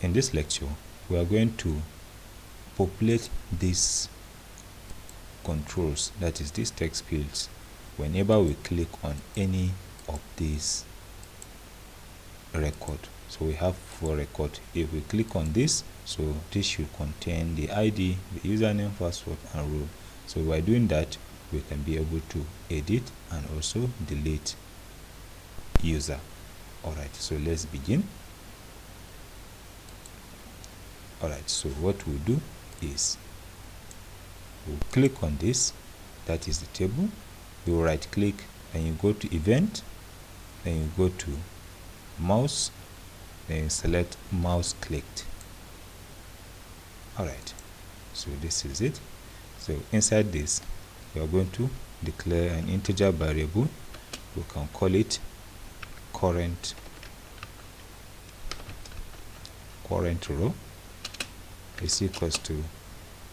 in this lecture, we are going to populate these controls, that is these text fields, whenever we click on any of these record. So we have 4 records. If we click on this, so this should contain the ID, the username, password, and role. So by doing that, we can be able to edit and also delete user. Alright, so let's begin. Alright, so what we'll do is we'll click on this, that is the table. You right click and you go to event, then you go to mouse, then you select mouse clicked. Alright, so this is it. So inside this, we are going to declare an integer variable. We can call it current row is equals to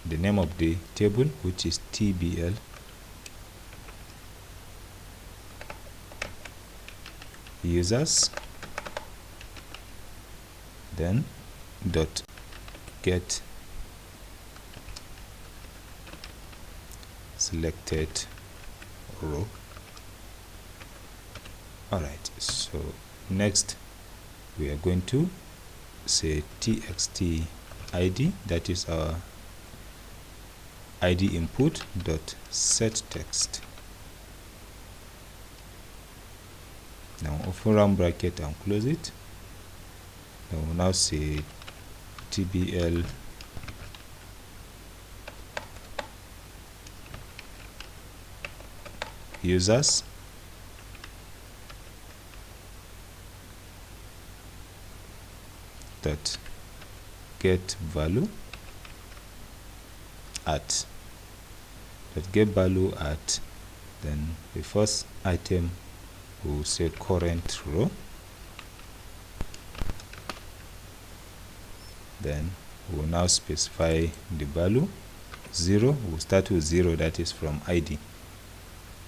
the name of the table, which is TBL, users, then dot get selected row. Alright, so next we are going to say txt id, that is our id input dot set text. Now open round bracket and close it. Then we'll now say tbl users dot get value at then the first item will say current row, then we'll now specify the value 0. We'll start with 0, that is from id.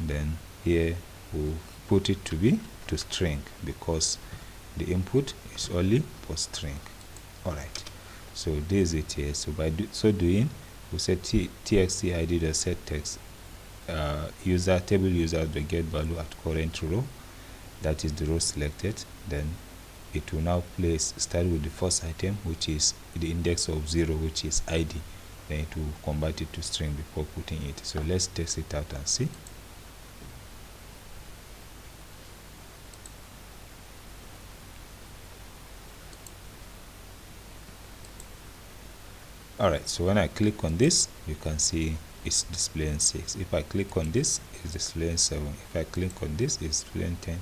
Then here we'll put it to string, because the input is only for string. Alright, so this is it here. So by so doing, we set txt id the set text user table user the get value at current row, that is the row selected. Then it will now start with the first item, which is the index of 0, which is id. Then it will convert it to string before putting it. So let's test it out and see. Alright, so when I click on this, you can see it's displaying 6. If I click on this, it's displaying 7. If I click on this, it's displaying 10.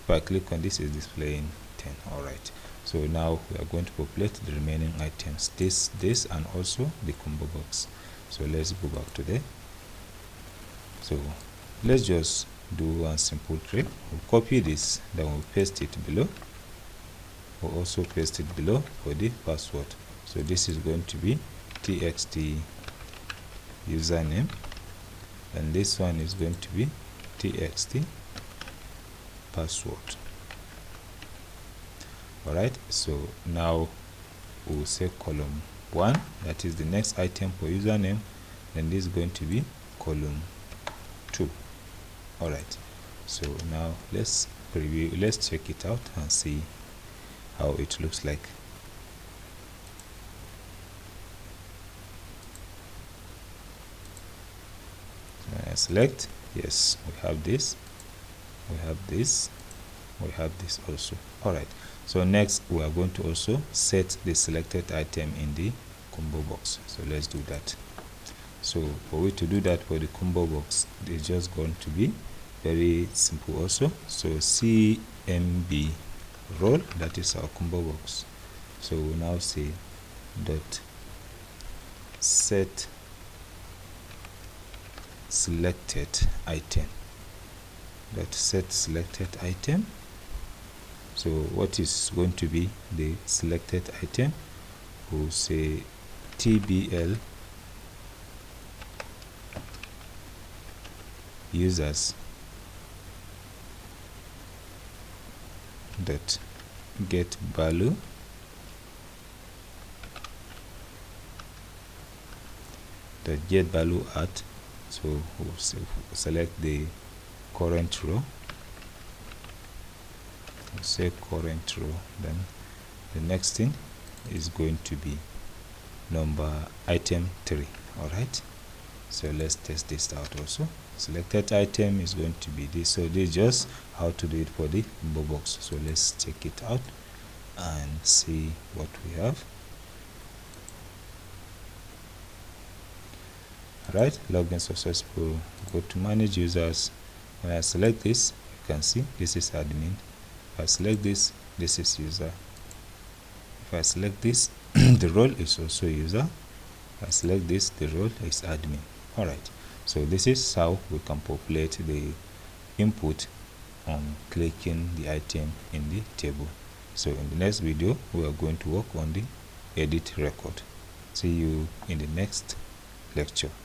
If I click on this, it's displaying 10. Alright, so now we are going to populate the remaining items, this and also the combo box. So let's go back to there. So let's just do one simple trick. We'll copy this, then we'll paste it below. We'll also paste it below for the password. So this is going to be txt username, and this one is going to be txt password. Alright, so now we'll say column 1, that is the next item for username, then this is going to be column 2. Alright, so now let's preview, let's check it out and see how it looks like. Select, yes, we have this, we have this, we have this also. Alright, so next we are going to also set the selected item in the combo box. So let's do that. So for we to do that for the combo box, it's just going to be very simple also. So cmb role, that is our combo box. So we'll now say dot set selected item, that set selected item. So what is going to be the selected item? We'll say tbl users dot get value the get value at. So we'll select the current row. We'll say current row. Then the next thing is going to be number item 3. All right, so let's test this out also. Selected item is going to be this. So this is just how to do it for the box. So let's check it out and see what we have. Alright, login successful. Go to manage users. When I select this, you can see this is admin. If I select this, this is user. If I select this, the role is also user. If I select this, the role is admin. Alright, so this is how we can populate the input on clicking the item in the table. So in the next video, we are going to work on the edit record. See you in the next lecture.